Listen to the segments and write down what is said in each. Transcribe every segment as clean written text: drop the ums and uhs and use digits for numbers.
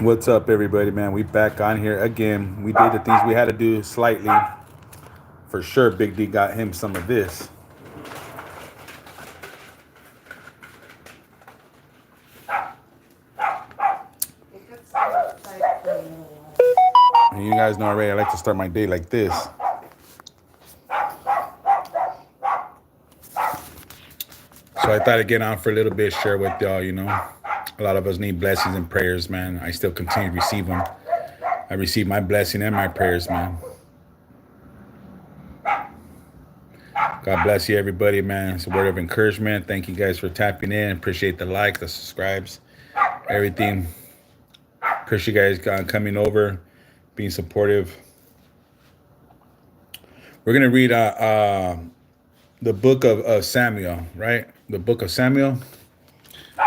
What's up, everybody, man? We back on here again. We did the things we had to do slightly. For sure, Big D got him some of this. And you guys know already, I like to start my day like this. So I thought I'd get on for a little bit, share with y'all. A lot of us need blessings and prayers, man. I still continue to receive them. I receive my blessing and my prayers, man. God bless you, everybody, man. It's a word of encouragement. Thank you guys for tapping in. Appreciate the like, the subscribes, everything. Appreciate you guys coming over, being supportive. We're going to read the book of Samuel, right? The book of Samuel.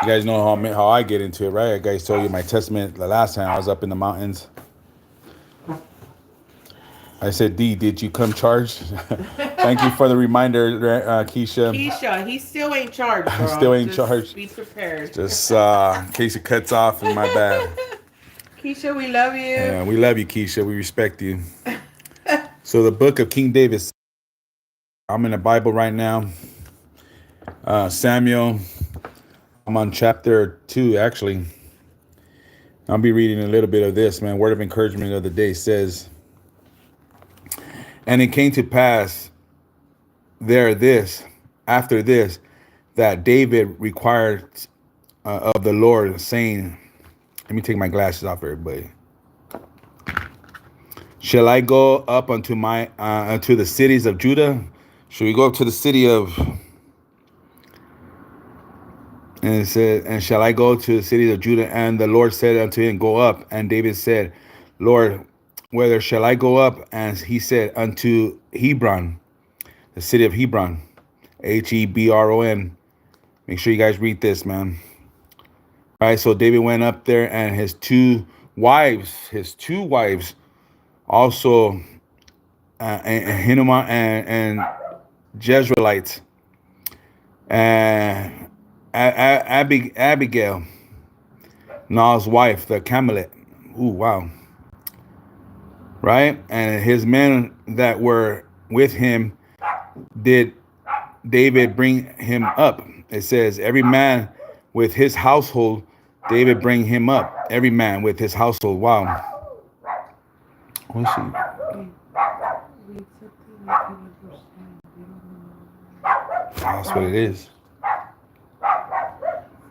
You guys know how I get into it, right? I guys told you my testament the last time I was up in the mountains. I said, D, did you come charged? Thank you for the reminder, Keisha. Keisha, he still ain't charged, girl. Still ain't Just charged. Be prepared. Just in case it cuts off, in my bad. Keisha, we love you. Yeah, we love you, Keisha. We respect you. So the book of King David. I'm in the Bible right now. Samuel. I'm on chapter 2, actually. I'll be reading a little bit of this, man. Word of encouragement of the day says, and it came to pass after this, that David required of the Lord, saying, let me take my glasses off, everybody. Shall I go up unto the cities of Judah? Should we go up to the city of? And it said, and shall I go to the cities of Judah? And the Lord said unto him, go up. And David said, Lord, whether shall I go up? And he said, unto Hebron, the city of Hebron, Hebron. Make sure you guys read this, man. All right, so David went up there, and his two wives, also Ahinamah and Jezreelites, and Abigail, Naal's wife, the Carmelite. Ooh, wow. Right? And his men that were with him did David bring him up. It says, every man with his household, David bring him up. Every man with his household. Wow. Let's see. That's what it is.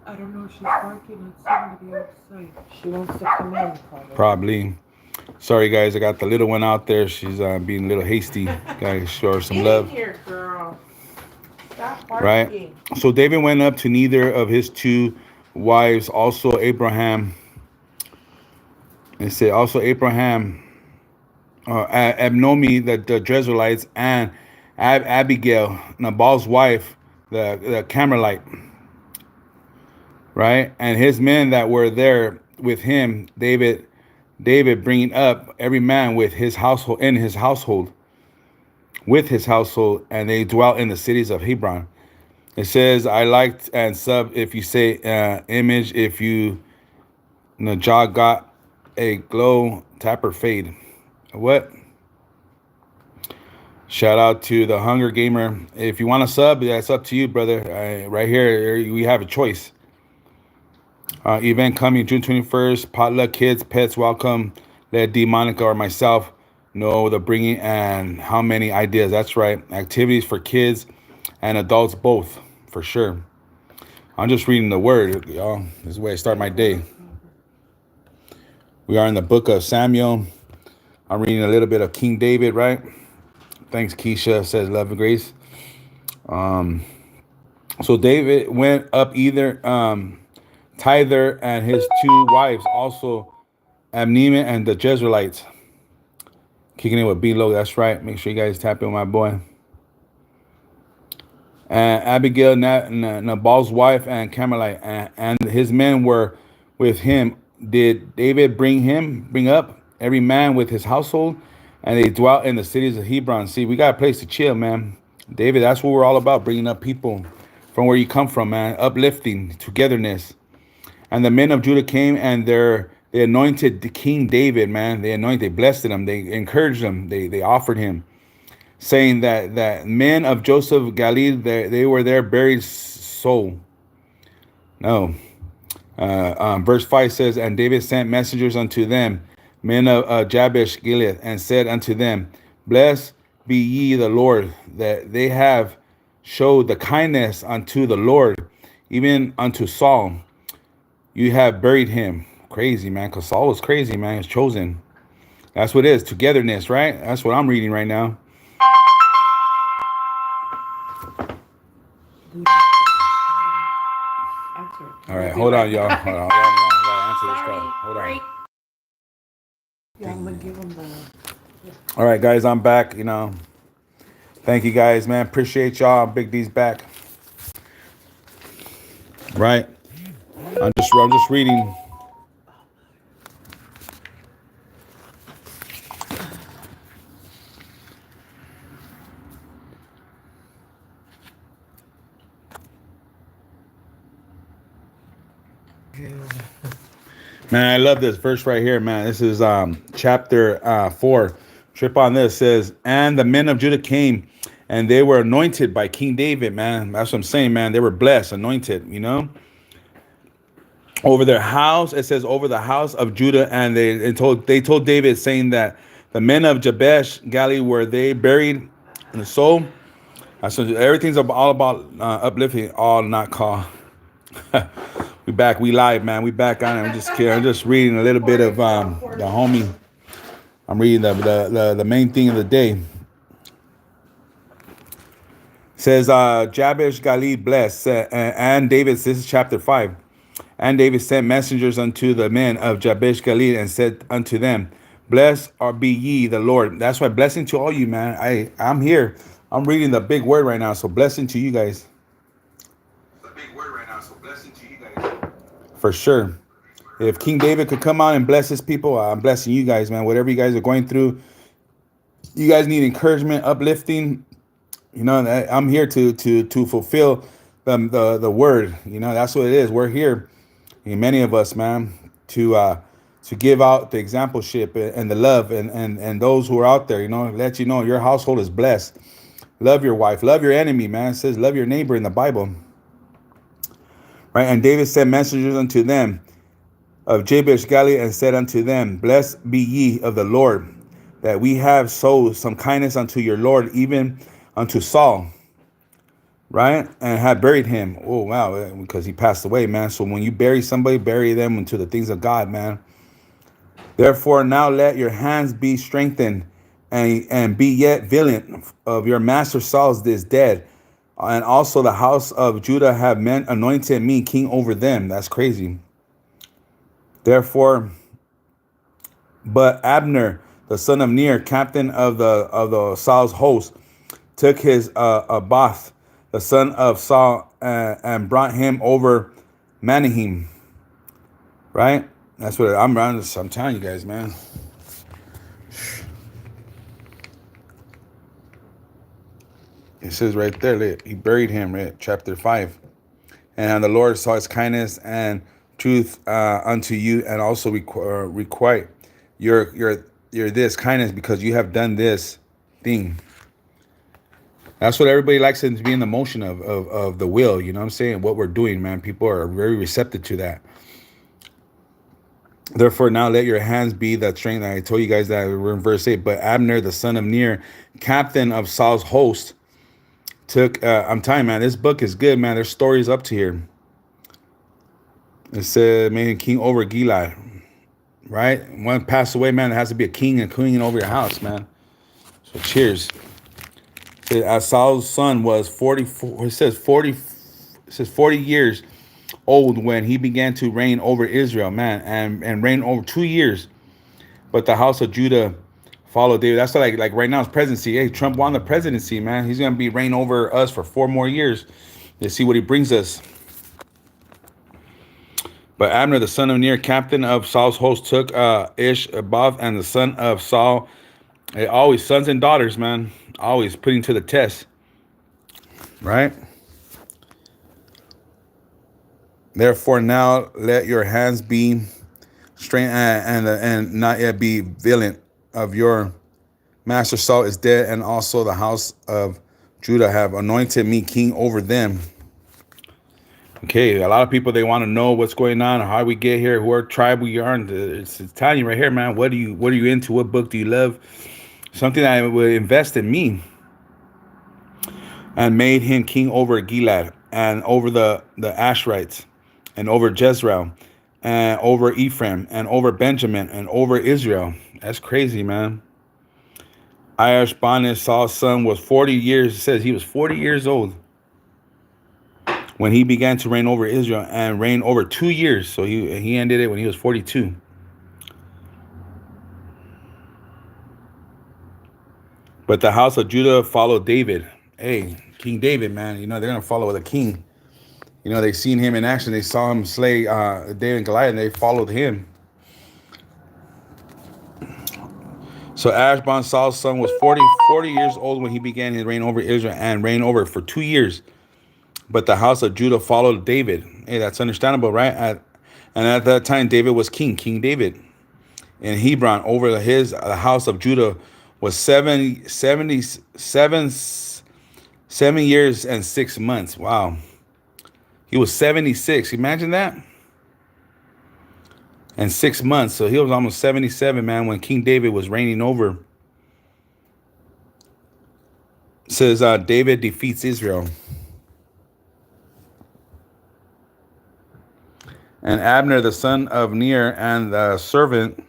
I don't know. She's barking at somebody outside. She wants to come in. Probably. Sorry, guys. I got the little one out there. She's being a little hasty. Guys, show her some Get love. In here, girl. Stop barking. Right. So David went up to neither of his two wives, also Abraham. It said also Abraham, Abnomi, the Jezreelites, and Abigail, Nabal's wife, the Carmelite. Right, and his men that were there with him, David bringing up every man with his household, with his household, and they dwelt in the cities of Hebron. It says, I liked and sub if you say image, if you Najah got a glow, tap or fade. What? Shout out to the Hunger Gamer. If you want to sub, that's up to you, brother. Right here, we have a choice. Event coming June 21st. Potluck kids, pets welcome. Let D, Monica, or myself know the bringing and how many ideas. That's right. Activities for kids and adults both, for sure. I'm just reading the word, y'all. This is the way I start my day. We are in the book of Samuel. I'm reading a little bit of King David, right? Thanks, Keisha. Says love and grace. So David went up Tither and his two wives, also Abneiman and the Jezreelites. Kicking in with B-Lo, that's right. Make sure you guys tap in with my boy. And Abigail, Nabal's wife, and Carmelite, and his men were with him. Did David bring up every man with his household? And they dwelt in the cities of Hebron. See, we got a place to chill, man. David, that's what we're all about, bringing up people from where you come from, man. Uplifting, togetherness. And the men of Judah came, and their They anointed King David, man. They blessed him. They encouraged him. They offered him, saying that men of Joseph Galilee, they were there buried soul. No. Verse 5 says, and David sent messengers unto them, men of Jabesh Gilead, and said unto them, blessed be ye the Lord, that they have showed the kindness unto the Lord, even unto Saul. You have buried him. Crazy, man, because Saul was crazy, man. He was chosen. That's what it is. Togetherness, right? That's what I'm reading right now. All right, hold on, y'all. Hold on, answer this call. Hold on. Yeah, I'm gonna give them the. All right, guys, I'm back. Thank you, guys, man. Appreciate y'all. Big D's back. Right. I'm just reading. Man, I love this verse right here, man. This is chapter 4. Trip on this. Says, and the men of Judah came, and they were anointed by King David, man. That's what I'm saying, man. They were blessed, anointed, over their house. It says over the house of Judah, and they told David, saying that the men of Jabesh Galilee were they buried in the soul. So everything's all about uplifting, all not call. We back, we live, man. We back on it. I'm just reading a little bit of the homie. I'm reading the main thing of the day. It says Jabesh Galilee blessed, and David. This is chapter 5. And David sent messengers unto the men of Jabesh Galilee and said unto them, blessed are be ye the Lord. That's why blessing to all you, man. I'm here. I'm reading the big word right now. So blessing to you guys. For sure. If King David could come out and bless his people, I'm blessing you guys, man. Whatever you guys are going through, you guys need encouragement, uplifting. I'm here to fulfill the word. That's what it is. We're here, many of us, man, to give out the exampleship and the love and those who are out there. Let you know your household is blessed. Love your wife, love your enemy, man. It says love your neighbor in the Bible. Right, and David sent messengers unto them of Jabesh Galilee and said unto them, blessed be ye of the Lord, that we have showed some kindness unto your Lord, even unto Saul. Right, and have buried him. Oh wow, because he passed away, man. So when you bury somebody, bury them into the things of God, man. Therefore now let your hands be strengthened, and be yet vigilant of your master Saul is dead. And also the house of Judah have men anointed me king over them. That's crazy. Therefore, but Abner, the son of Ner, captain of the Saul's host, took his Abath, the son of Saul, and brought him over Mahanaim. Right? That's what I'm telling you guys, man. It says right there, he buried him, right? Chapter 5. And the Lord saw his kindness and truth unto you, and also requite your this kindness, because you have done this thing. That's what everybody likes to be in the motion of the will. You know what I'm saying? What we're doing, man. People are very receptive to that. Therefore, now let your hands be the strength. I told you guys that we're in verse 8. But Abner, the son of Ner, captain of Saul's host, took. I'm telling you, man, this book is good, man. There's stories up to here. It said, made king over Gilead. Right? One passed away, man. There has to be a king and queen over your house, man. So cheers. As Saul's son was 44, it says 40 years old when he began to reign over Israel, man, and reign over 2 years. But the house of Judah followed David. That's like right now it's presidency. Hey, Trump won the presidency, man. He's gonna be reign over us for 4 more years. Let's see what he brings us. But Abner, the son of Ner, captain of Saul's host, took Ish-Bosheth, and the son of Saul. Always sons and daughters, man. Always putting to the test. Right? Therefore now let your hands be strength and not yet be villain of your master Saul is dead, and also the house of Judah have anointed me king over them. Okay, a lot of people, they want to know what's going on, how we get here, what tribe we are. And it's telling you right here, man. What are you into? What book do you love? Something that would invest in me, and made him king over Gilad, and over the Asherites, and over Jezreel, and over Ephraim, and over Benjamin, and over Israel. That's crazy, man. Ahashbaz, Saul's son, was 40 years. It says he was 40 years old when he began to reign over Israel, and reigned over 2 years. So he ended it when he was 42. But the house of Judah followed David. Hey, King David, man, they're going to follow the king. They seen him in action. They saw him slay David and Goliath, and they followed him. So Ahashbaz, Saul's son, was 40 years old when he began his reign over Israel, and reigned over for 2 years. But the house of Judah followed David. Hey, that's understandable, right? And at that time, David was king, King David. In Hebron, over the house of Judah was 7 years and 6 months. Wow. He was 76. Imagine that. And 6 months. So he was almost 77, man, when King David was reigning over. It says David defeats Israel. And Abner, the son of Ner, and the servant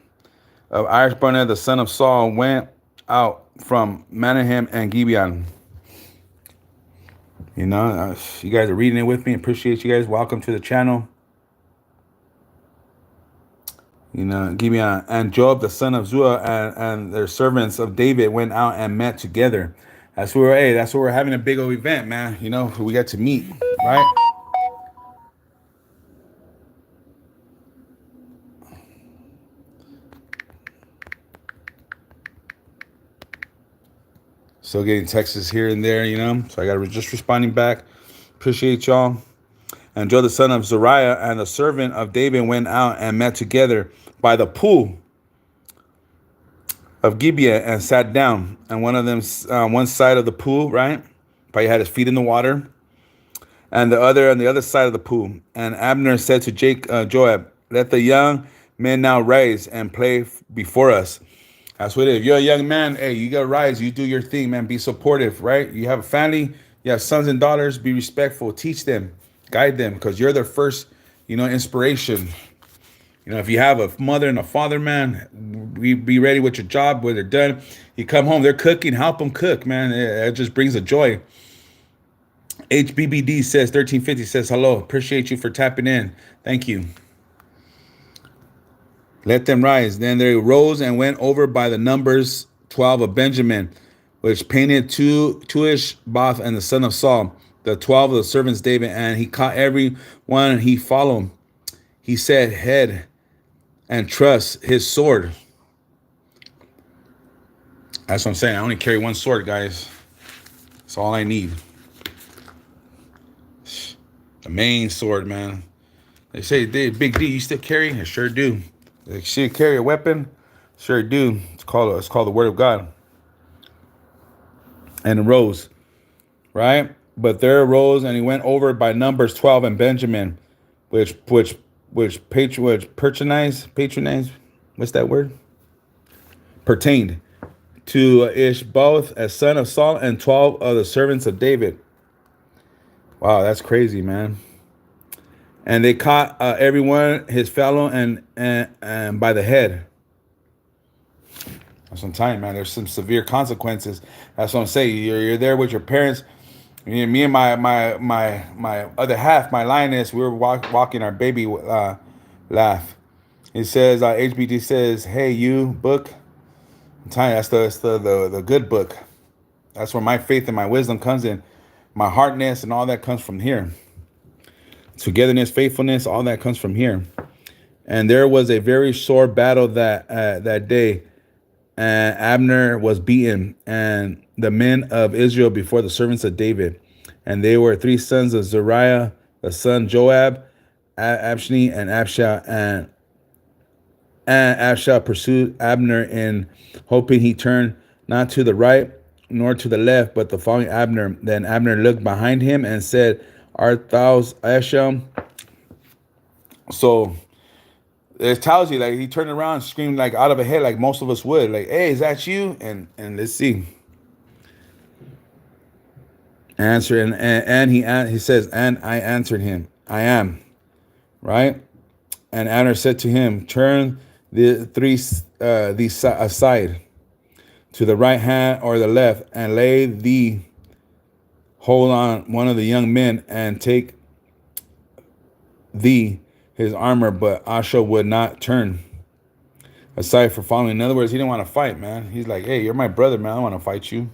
of Ahashbaz, the son of Saul, went out from Mahanaim and Gibeon. You guys are reading it with me. Appreciate you guys. Welcome to the channel. Gibeon. And Joab, the son of Zua, and their servants of David went out and met together. That's where we're having a big old event, man. We got to meet, right? Still getting texts here and there, So I got just responding back. Appreciate y'all. And Joab, the son of Zariah, and the servant of David went out and met together by the pool of Gibeah, and sat down. And one of them, one side of the pool, right? Probably had his feet in the water. And the other on the other side of the pool. And Abner said to Joab, let the young men now rise and play before us. That's what it is. If you're a young man, hey, you gotta rise. You do your thing, man. Be supportive, right? You have a family, you have sons and daughters. Be respectful. Teach them, guide them, because you're their first, inspiration. If you have a mother and a father, man, be ready with your job when they're done. You come home, they're cooking. Help them cook, man. It just brings a joy. HBBD says 1350 says hello. Appreciate you for tapping in. Thank you. Let them rise. Then they rose and went over by the numbers 12 of Benjamin, which painted Ishbosheth and the son of Saul, the 12 of the servants David, and he caught every one, and he followed. He said, head and trust his sword. That's what I'm saying. I only carry one sword, guys. That's all I need. The main sword, man. They say, Big D, you still carry? I sure do. They should carry a weapon? Sure do. It's called the Word of God. And arose, right? But there arose, and he went over by numbers 12 and Benjamin, which patronized. What's that word? Pertained to Ishbosheth, a son of Saul, and 12 of the servants of David. Wow, that's crazy, man. And they caught everyone his fellow and by the head. That's what I'm telling you, man. There's some severe consequences. That's what I'm saying. You're there with your parents. Me and my other half, my lioness, we were walking our baby laugh. It says HBD says, "Hey, you book." I'm telling you, that's the good book. That's where my faith and my wisdom comes in. My heartness and all that comes from here. Togetherness, faithfulness, all that comes from here. And there was a very sore battle that day. And Abner was beaten, and the men of Israel before the servants of David. And they were 3 sons of Zariah, the son Joab, Abshni, and Abshah. And And Asahel pursued Abner in hoping he turned not to the right nor to the left, but the following Abner. Then Abner looked behind him and said, Art thou Asahel? So it tells you, like, he turned around and screamed, like, out of a head, like most of us would, like, hey, is that you? And let's see. Answer, and he says, and I answered him, I am, right? And Abner said to him, turn these aside to the right hand or the left, and lay thee hold on one of the young men, and take thee his armor. But Asahel would not turn aside for following. In other words, he didn't want to fight, man. He's like, hey, you're my brother, man. I don't want to fight you.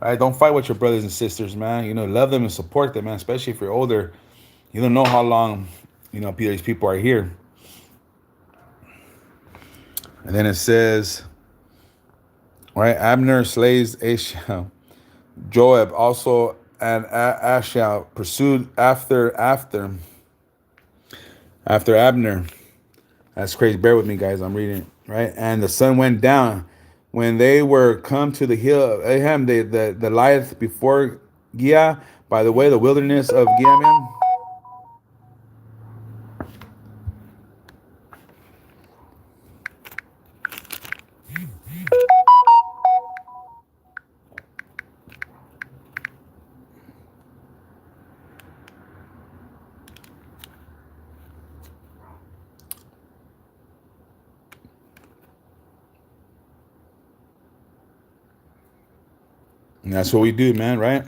All right, don't fight with your brothers and sisters, man. You know, love them and support them, man. Especially if you're older. You don't know how long, you know, these people are here. And then it says, right, Abner slays Asahel. Joab also and Asahel pursued after Abner. That's crazy. Bear with me, guys. I'm reading, right? And the sun went down. When they were come to the hill of Ahem, the lieth before Giah, by the way, the wilderness of Giamim. And that's what we do, man, right?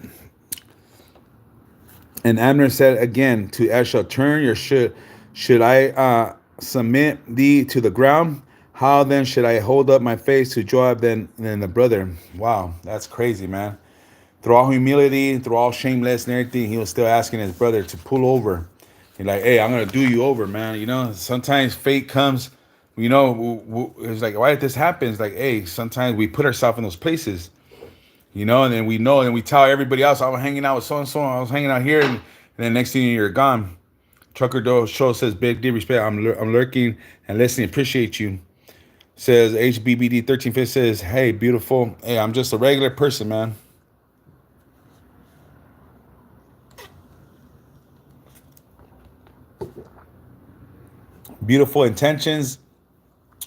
And Abner said again to Asahel, turn your should I submit thee to the ground? How then should I hold up my face to Joab than the brother? Wow, that's crazy, man. Through all humility, through all shameless and everything, he was still asking his brother to pull over. He's like, hey, I'm going to do you over, man. You know, sometimes fate comes, you know, it's like, why did this happen? It's like, hey, sometimes we put ourselves in those places. You know, and then we know, and we tell everybody else, I was hanging out with so-and-so, I was hanging out here, and then next thing you're gone. Trucker Doe Show says, big deep respect, I'm lurking and listening, appreciate you. Says, HBBD 1350 says, hey, beautiful. Hey, I'm just a regular person, man. Beautiful intentions,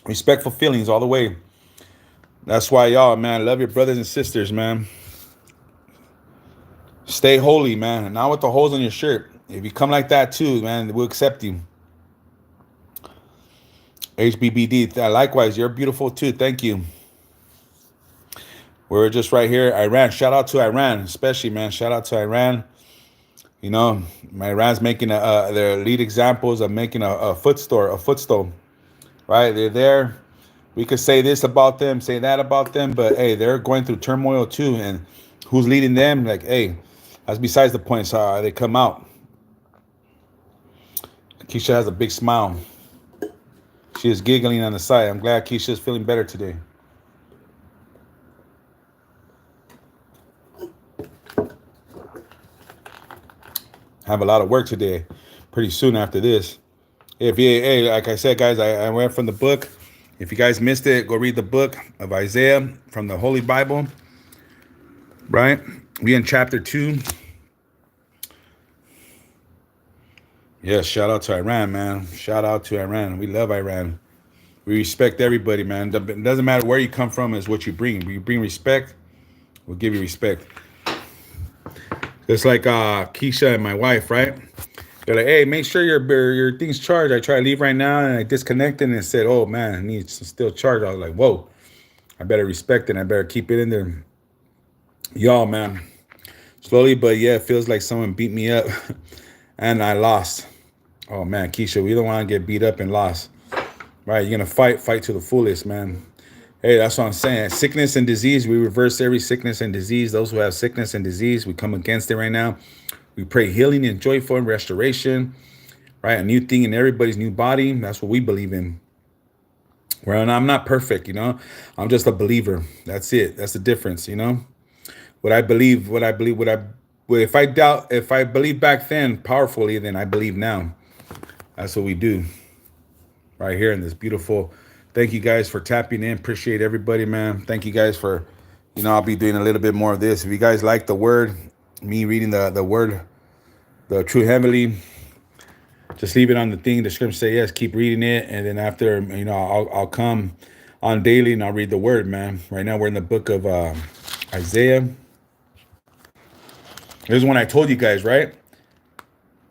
respectful feelings all the way. That's why y'all, man, love your brothers and sisters, man. Stay holy, man. Not with the holes on your shirt. If you come like that too, man, we'll accept you. HBBD, likewise, you're beautiful too. Thank you. We're just right here. Iran. Shout out to Iran, especially, man. Shout out to Iran. You know, Iran's making their lead examples of making a footstool, right? They're there. We could say this about them, say that about them, but hey, they're going through turmoil too. And who's leading them? Like, hey, that's besides the point. So they come out. Keisha has a big smile. She is giggling on the side. I'm glad Keisha's feeling better today. Have a lot of work today. Pretty soon after this. Hey, like I said, guys, I went from the book. If you guys missed it, go read the book of Isaiah from the Holy Bible. Right? We in chapter 2. Yes, shout out to Iran, man. Shout out to Iran. We love Iran. We respect everybody, man. It doesn't matter where you come from, it's what you bring. When you bring respect, we'll give you respect. Just like Keisha and my wife, right? They're like, hey, make sure your thing's charged. I try to leave right now, and I disconnected and said, oh, man, it needs to still charge. I was like, whoa, I better respect it. I better keep it in there. Y'all, man, slowly, but yeah, it feels like someone beat me up and I lost. Oh, man, Keisha, we don't want to get beat up and lost. Right, you're going to fight to the fullest, man. Hey, that's what I'm saying. Sickness and disease, we reverse every sickness and disease. Those who have sickness and disease, we come against it right now. We pray healing and joyful and restoration, right? A new thing in everybody's new body. That's what we believe in. Well, I'm not perfect, you know. I'm just a believer. That's it. That's the difference, you know. If I believe back then powerfully, then I believe now. That's what we do right here in this beautiful Thank you guys for tapping in. Appreciate everybody, man. Thank you guys for, I'll be doing a little bit more of this. If you guys like the word, me reading the word, the true heavenly, just leave it on the thing. The scripture say yes, keep reading it, and then after, I'll come on daily and I'll read the word, man. Right now we're in the book of Isaiah. This is when I told you guys, right?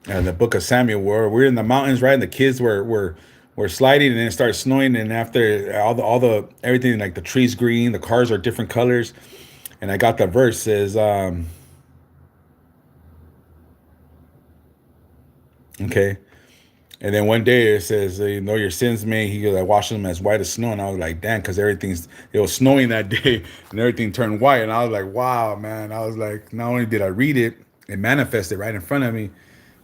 The book of Samuel, where we're in the mountains, right? And the kids were sliding, and then it started snowing, and after all the everything, like the trees green, the cars are different colors, and I got the verse says, okay. And then one day it says, your sins may, he goes, I wash them as white as snow. And I was like, damn, because it was snowing that day and everything turned white. And I was like, wow, man. I was like, not only did I read it, it manifested right in front of me.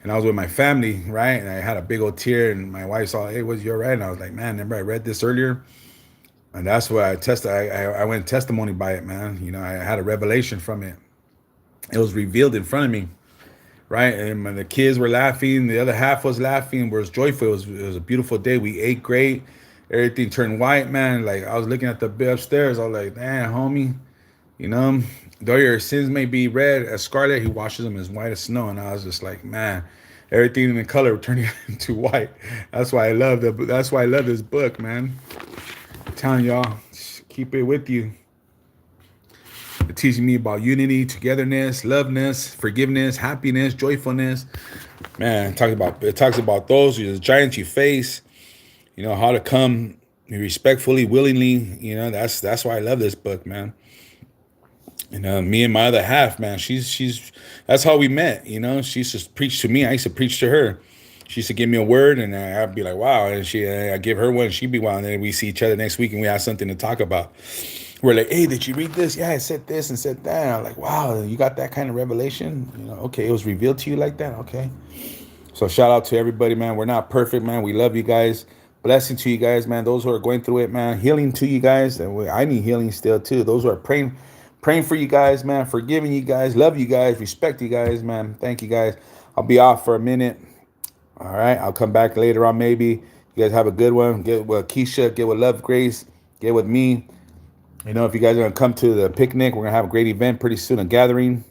And I was with my family, right? And I had a big old tear, and my wife saw, hey, what's your right? And I was like, man, remember I read this earlier? And that's why I went testimony by it, man. I had a revelation from it. It was revealed in front of me. Right, and when the kids were laughing, the other half was laughing. Was joyful. It was a beautiful day. We ate great. Everything turned white, man. Like I was looking at the bed upstairs. I was like, damn, homie, you know, though your sins may be red as scarlet, he washes them as white as snow. And I was just like, man, everything in the color turning into white. That's why I love That's why I love this book, man. I'm telling y'all, keep it with you. It teaches me about unity, togetherness, loveness, forgiveness, happiness, joyfulness. Man, it talks about those the giants you face. How to come respectfully, willingly. That's why I love this book, man. Me and my other half, man. She's that's how we met. She used to preach to me. I used to preach to her. She used to give me a word, and I'd be like, wow. And I give her one, she'd be wow. And then we see each other next week, and we have something to talk about. We're like, hey, did you read this? Yeah, I said this and said that. And I'm like, wow, you got that kind of revelation? Okay, it was revealed to you like that? Okay. So shout out to everybody, man. We're not perfect, man. We love you guys. Blessing to you guys, man. Those who are going through it, man. Healing to you guys. And I need healing still, too. Those who are praying for you guys, man. Forgiving you guys. Love you guys. Respect you guys, man. Thank you guys. I'll be off for a minute. All right. I'll come back later on, maybe. You guys have a good one. Get with Keisha. Get with Love Grace. Get with me. If you guys are going to come to the picnic, we're going to have a great event pretty soon, a gathering.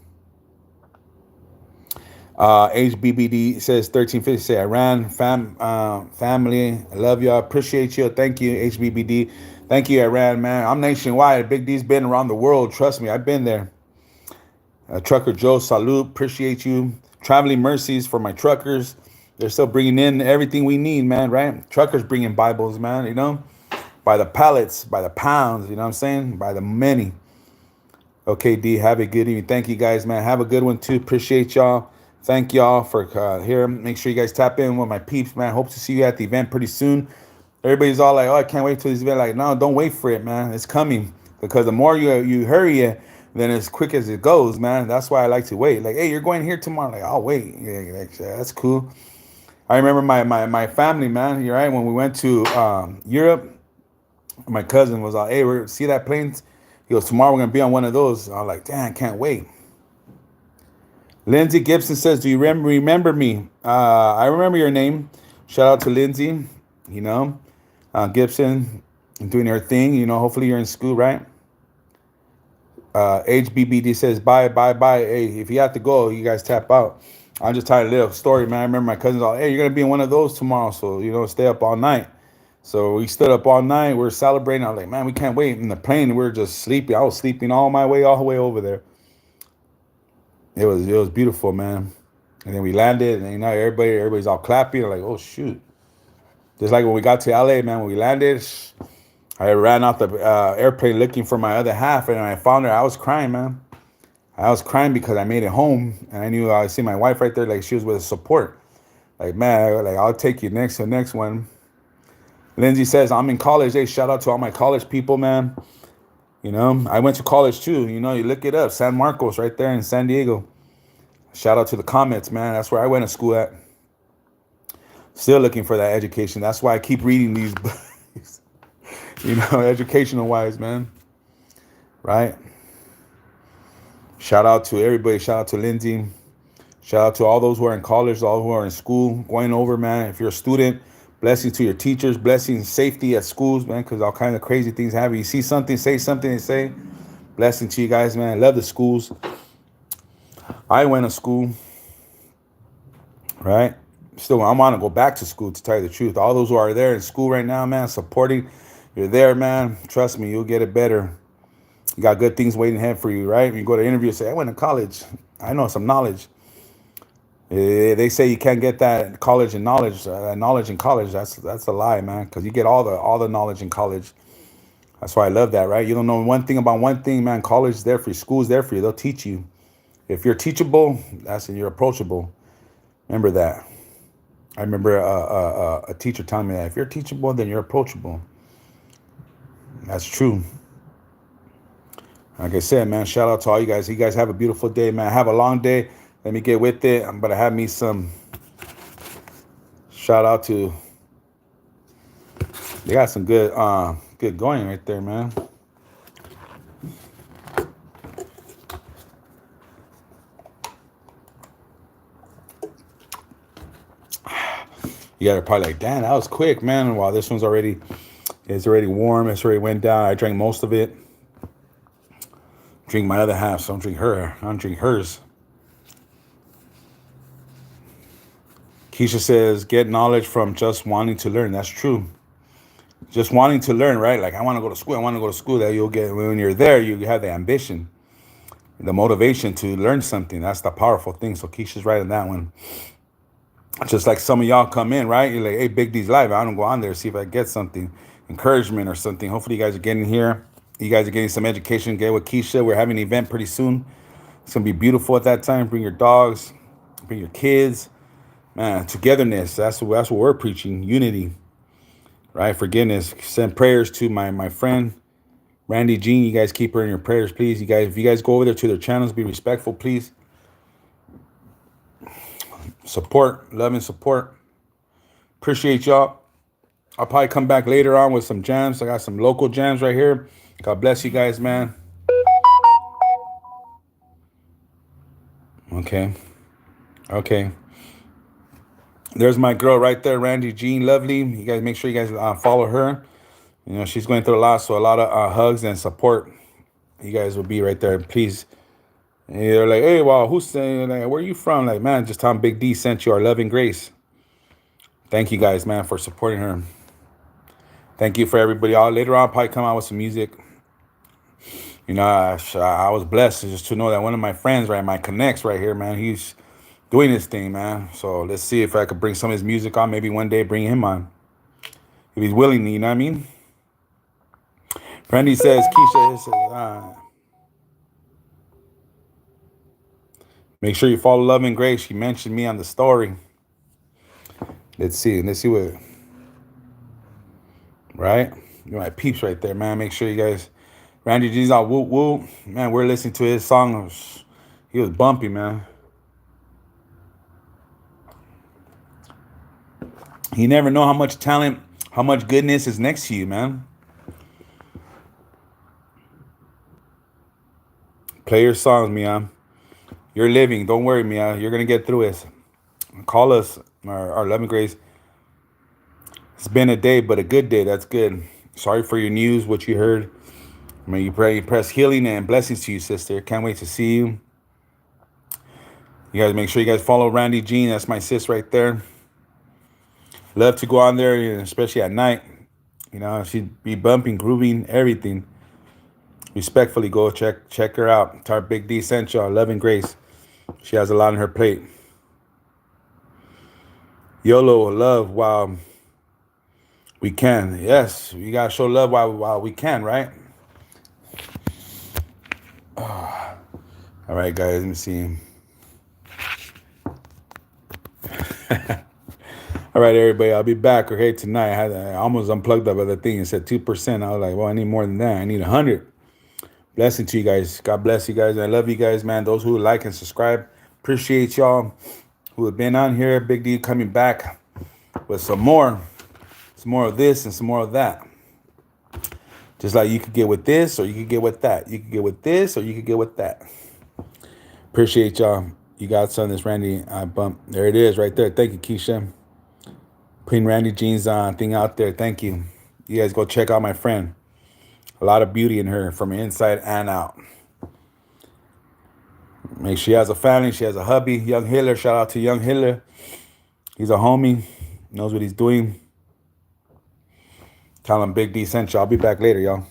HBBD says 1350, say Iran, family, I love y'all, appreciate you. Thank you, HBBD. Thank you, Iran, man. I'm nationwide. Big D's been around the world. Trust me, I've been there. Trucker Joe, salute, appreciate you. Traveling mercies for my truckers. They're still bringing in everything we need, man, right? Truckers bringing Bibles, man, by the pallets, by the pounds, you know what I'm saying? By the many. Okay, D, have a good evening. Thank you guys, man. Have a good one too. Appreciate y'all. Thank y'all for here. Make sure you guys tap in with my peeps, man. Hope to see you at the event pretty soon. Everybody's all like, oh, I can't wait till this event. Like, no, don't wait for it, man. It's coming. Because the more you hurry it, then as quick as it goes, man. That's why I like to wait. Like, hey, you're going here tomorrow. Like, I'll wait. Yeah, that's cool. I remember my family, man. You're right. When we went to Europe, my cousin was like, hey, see that plane? He goes, tomorrow we're going to be on one of those. I was like, damn, I can't wait. Lindsay Gibson says, do you remember me? I remember your name. Shout out to Lindsay, Gibson doing her thing. Hopefully you're in school, right? HBBD says, bye. Hey, if you have to go, you guys tap out. I'm just telling a little story, man. I remember my cousin's all, hey, you're going to be in one of those tomorrow. So, stay up all night. So we stood up all night. We were celebrating. I was like, man, we can't wait. In the plane, we were just sleeping. I was sleeping all the way over there. It was beautiful, man. And then we landed, and everybody's all clapping. I'm like, oh shoot! Just like when we got to LA, man. When we landed, I ran out the airplane looking for my other half, and I found her. I was crying, man. I was crying because I made it home, and I knew I see my wife right there, like she was with support. Like, man, I'll take you next to the next one. Lindsay says, I'm in college. Hey, shout out to all my college people, man. I went to college too. You look it up. San Marcos right there in San Diego. Shout out to the Comets, man. That's where I went to school at. Still looking for that education. That's why I keep reading these books. Educational wise, man. Right? Shout out to everybody. Shout out to Lindsay. Shout out to all those who are in college, all who are in school, going over, man. If you're a student, Blessings to your teachers. Blessings, safety at schools, man, because all kinds of crazy things happen. You see something, say something, and say. Blessing to you guys, man. I love the schools. I went to school, right? Still, I want to go back to school, to tell you the truth. All those who are there in school right now, man, supporting, you're there, man. Trust me, you'll get it better. You got good things waiting ahead for you, right? When you go to interview, say, I went to college. I know some knowledge. They say you can't get that college and knowledge in college. That's a lie, man, because you get all the knowledge in college. That's why I love that, right? You don't know one thing about one thing, man. College is there for you. School's there for you. They'll teach you. If you're teachable, that's when you're approachable. Remember that. I remember a teacher telling me that if you're teachable, then you're approachable. That's true. Like I said, man, shout out to all you guys. You guys have a beautiful day, man. Have a long day. Let me get with it. I'm going to have me some shout out to. They got some good going right there, man. You guys are probably like, damn, that was quick, man. Wow, this one's already warm. It's already went down. I drank most of it. Drink my other half, so don't drink her. I don't drink hers. Keisha says, get knowledge from just wanting to learn. That's true. Just wanting to learn, right? Like, I want to go to school. I want to go to school. That you'll get, when you're there, you have the ambition, the motivation to learn something. That's the powerful thing. So Keisha's right on that one. Just like some of y'all come in, right? You're like, hey, Big D's live. I don't go on there, see if I get something, encouragement or something. Hopefully you guys are getting here. You guys are getting some education. Get with Keisha. We're having an event pretty soon. It's going to be beautiful at that time. Bring your dogs. Bring your kids. Man, togetherness. That's what we're preaching. Unity. Right? Forgiveness. Send prayers to my friend, Randy Jean. You guys keep her in your prayers, please. You guys, if you guys go over there to their channels, be respectful, please. Support. Love and support. Appreciate y'all. I'll probably come back later on with some jams. I got some local jams right here. God bless you guys, man. Okay. There's my girl right there, Randy Jean Lovely. You guys make sure you guys follow her. You know, she's going through a lot, so a lot of hugs and support. You guys will be right there, please. And they're like, hey, wow, who's saying, like, where are you from? Like, man, just Tom Big D sent you our love and grace. Thank you guys, man, for supporting her. Thank you for everybody. Later on, I'll probably come out with some music. You know, I was blessed just to know that one of my friends, right, my connects right here, man, he's doing this thing, man. So let's see if I could bring some of his music on. Maybe one day bring him on. If he's willing, you know what I mean? Brandy says, Keisha, make sure you follow Love and Grace. She mentioned me on the story. Let's see what, right? You're my peeps right there, man. Make sure you guys, Randy G's on Woo Woo. Man, we're listening to his song. He was bumpy, man. You never know how much talent, how much goodness is next to you, man. Play your songs, Mia. You're living. Don't worry, Mia. You're going to get through it. Call us, our Love and Grace. It's been a day, but a good day. That's good. Sorry for your news, what you heard. I mean, you press healing and blessings to you, sister. Can't wait to see you. You guys make sure you guys follow Randy Jean. That's my sis right there. Love to go on there, especially at night. You know, she'd be bumping, grooving, everything. Respectfully, go check her out. Tar Big D sent y'all Love and Grace. She has a lot on her plate. YOLO, love while we can. Yes, we gotta show love while we can, right? Oh. All right, guys, let me see. All right, everybody, I'll be back. Okay, tonight I almost unplugged that other thing and said 2%. I was like, well, I need more than that. I need 100. Blessing to you guys. God bless you guys. I love you guys, man. Those who like and subscribe, appreciate y'all who have been on here. Big D coming back with some more of this and some more of that. Just like you could get with this or you could get with that. You could get with this or you could get with that. Appreciate y'all. You got some of this Randy bump. There it is right there. Thank you, Keisha. Putting Randy Jeans thing out there. Thank you. You guys go check out my friend. A lot of beauty in her from inside and out. She has a family. She has a hubby. Young Hitler. Shout out to Young Hitler. He's a homie. Knows what he's doing. Tell him Big D sent you. I'll be back later, y'all.